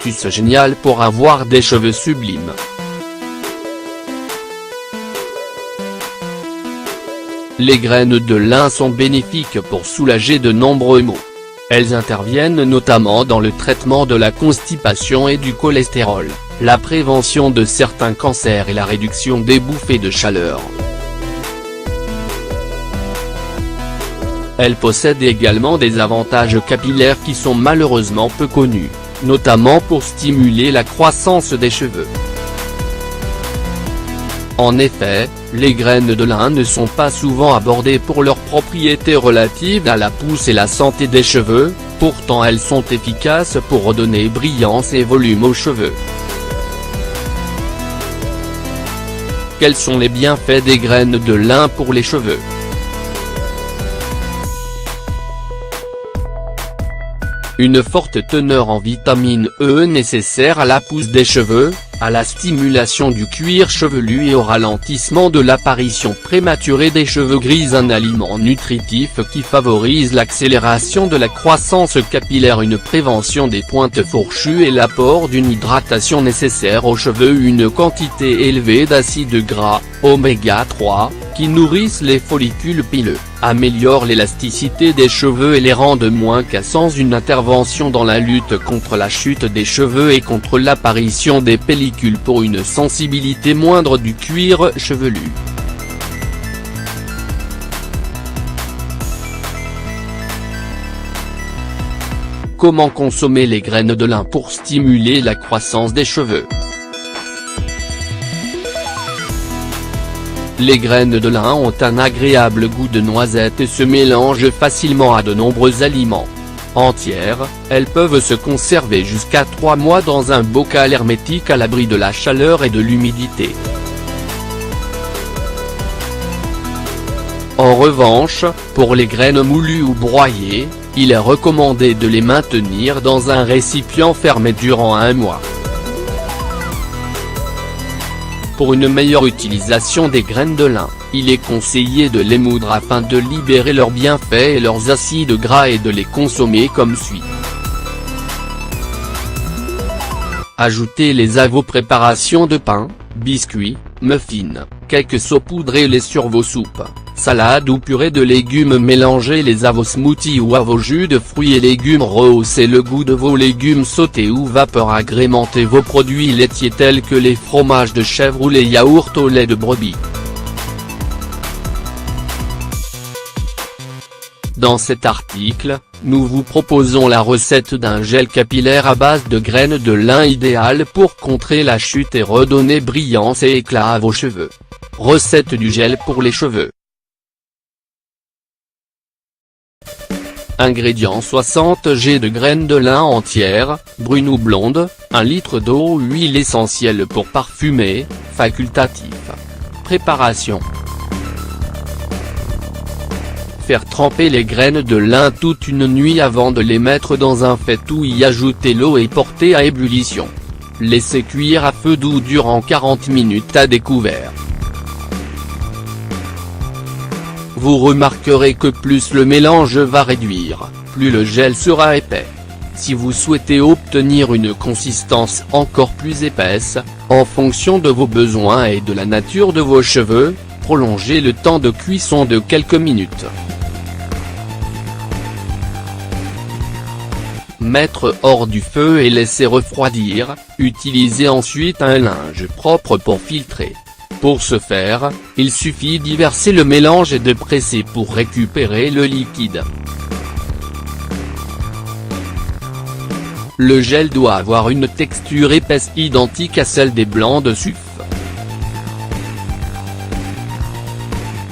astuce géniale pour avoir des cheveux sublimes. Les graines de lin sont bénéfiques pour soulager de nombreux maux. Elles interviennent notamment dans le traitement de la constipation et du cholestérol, la prévention de certains cancers et la réduction des bouffées de chaleur. Elles possèdent également des avantages capillaires qui sont malheureusement peu connus, notamment pour stimuler la croissance des cheveux. En effet, les graines de lin ne sont pas souvent abordées pour leurs propriétés relatives à la pousse et la santé des cheveux, pourtant elles sont efficaces pour redonner brillance et volume aux cheveux. Quels sont les bienfaits des graines de lin pour les cheveux? Une forte teneur en vitamine E nécessaire à la pousse des cheveux, à la stimulation du cuir chevelu et au ralentissement de l'apparition prématurée des cheveux gris. Un aliment nutritif qui favorise l'accélération de la croissance capillaire, une prévention des pointes fourchues et l'apport d'une hydratation nécessaire aux cheveux. Une quantité élevée d'acides gras, oméga 3, qui nourrissent les follicules pileux, améliorent l'élasticité des cheveux et les rendent moins cassants. Une intervention dans la lutte contre la chute des cheveux et contre l'apparition des pellicules pour une sensibilité moindre du cuir chevelu. Comment consommer les graines de lin pour stimuler la croissance des cheveux? Les graines de lin ont un agréable goût de noisette et se mélangent facilement à de nombreux aliments. Entières, elles peuvent se conserver jusqu'à 3 mois dans un bocal hermétique à l'abri de la chaleur et de l'humidité. En revanche, pour les graines moulues ou broyées, il est recommandé de les maintenir dans un récipient fermé durant 1 mois. Pour une meilleure utilisation des graines de lin, il est conseillé de les moudre afin de libérer leurs bienfaits et leurs acides gras et de les consommer comme suit. Ajoutez-les à vos préparations de pain, biscuits, muffins, cakes saupoudrez-les sur vos soupes, salades ou purées de légumes. Mélangez-les à vos smoothies ou à vos jus de fruits et légumes. Rehaussez le goût de vos légumes sautés ou vapeur. Agrémentez vos produits laitiers tels que les fromages de chèvre ou les yaourts au lait de brebis. Dans cet article, nous vous proposons la recette d'un gel capillaire à base de graines de lin idéal pour contrer la chute et redonner brillance et éclat à vos cheveux. Recette du gel pour les cheveux. Ingrédients: 60 g de graines de lin entières, brunes ou blondes, 1 litre d'eau. Huile essentielle pour parfumer, facultatif. Préparation: faire tremper les graines de lin toute une nuit avant de les mettre dans un faitout. Y ajouter l'eau et porter à ébullition. Laisser cuire à feu doux durant 40 minutes à découvert. Vous remarquerez que plus le mélange va réduire, plus le gel sera épais. Si vous souhaitez obtenir une consistance encore plus épaisse, en fonction de vos besoins et de la nature de vos cheveux, prolongez le temps de cuisson de quelques minutes. Mettre hors du feu et laisser refroidir, utilisez ensuite un linge propre pour filtrer. Pour ce faire, il suffit d'y verser le mélange et de presser pour récupérer le liquide. Le gel doit avoir une texture épaisse identique à celle des blancs de sucre.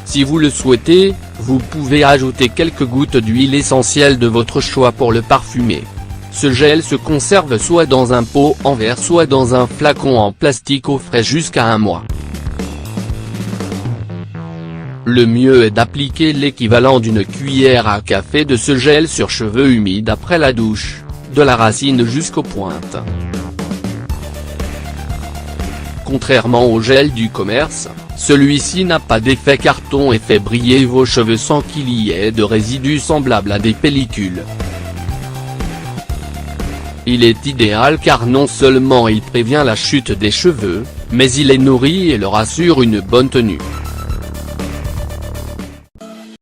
Si vous le souhaitez, vous pouvez ajouter quelques gouttes d'huile essentielle de votre choix pour le parfumer. Ce gel se conserve soit dans un pot en verre soit dans un flacon en plastique au frais jusqu'à 1 mois. Le mieux est d'appliquer l'équivalent d'une cuillère à café de ce gel sur cheveux humides après la douche, de la racine jusqu'aux pointes. Contrairement au gel du commerce, celui-ci n'a pas d'effet carton et fait briller vos cheveux sans qu'il y ait de résidus semblables à des pellicules. Il est idéal car non seulement il prévient la chute des cheveux, mais il les nourrit et leur assure une bonne tenue.